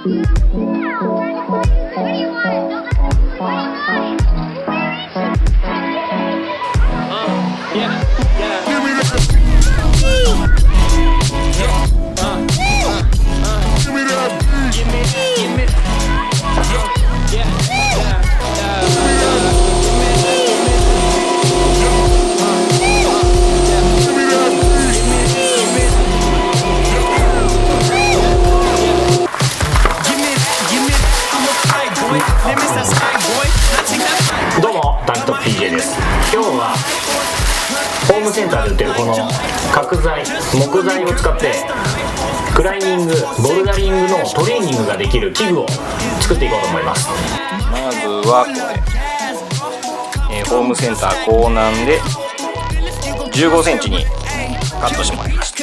どうも、タンクトップ DJ です。今日はホームセンターで売ってるこの角材、木材を使ってクライミング、ボルダリングのトレーニングができる器具を作っていこうと思います。まずはこれ、ホームセンターコーナーで15センチにカットしてもらいました。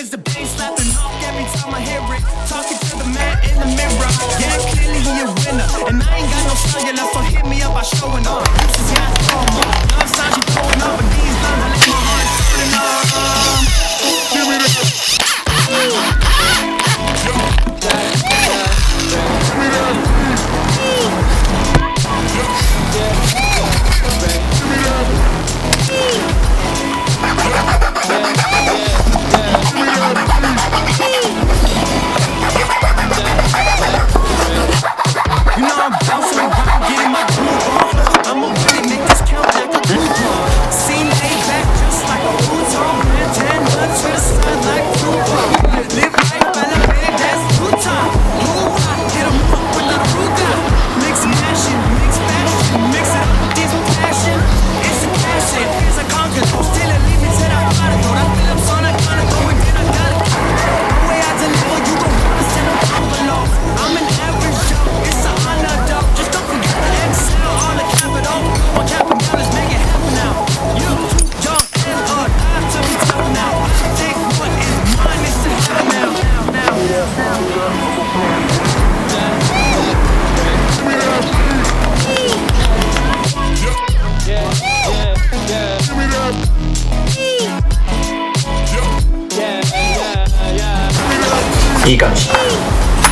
いい感じ。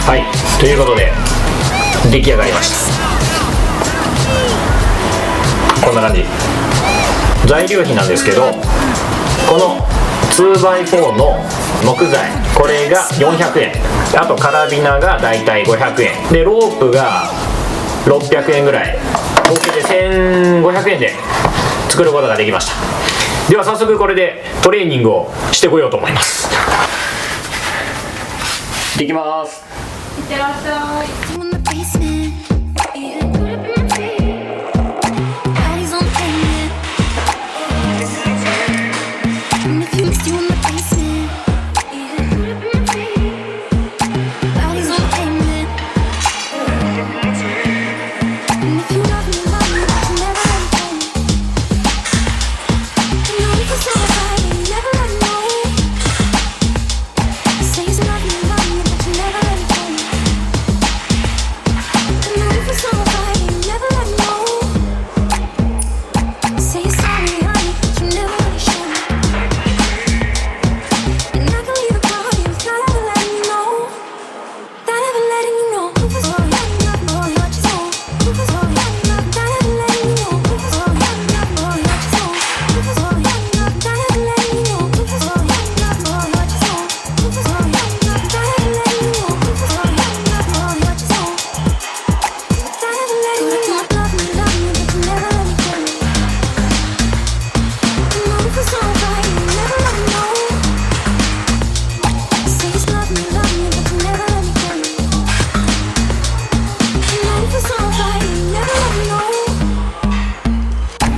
はい、ということで出来上がりました。こんな感じ。材料費なんですけど、この 2x4 の木材、これが400円、あとカラビナがだいたい500円で、ロープが600円ぐらい、合計で1500円で作ることができました。では早速これでトレーニングをしてこようと思います。行きます。いってらっしゃい。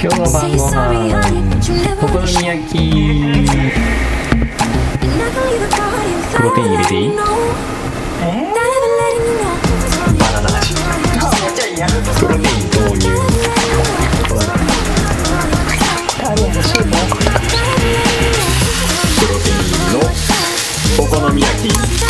今日の晩ご飯、お好み焼き、プロテイン入れていい？バナナ味。プロテイン豆乳。プロテインのお好み焼き。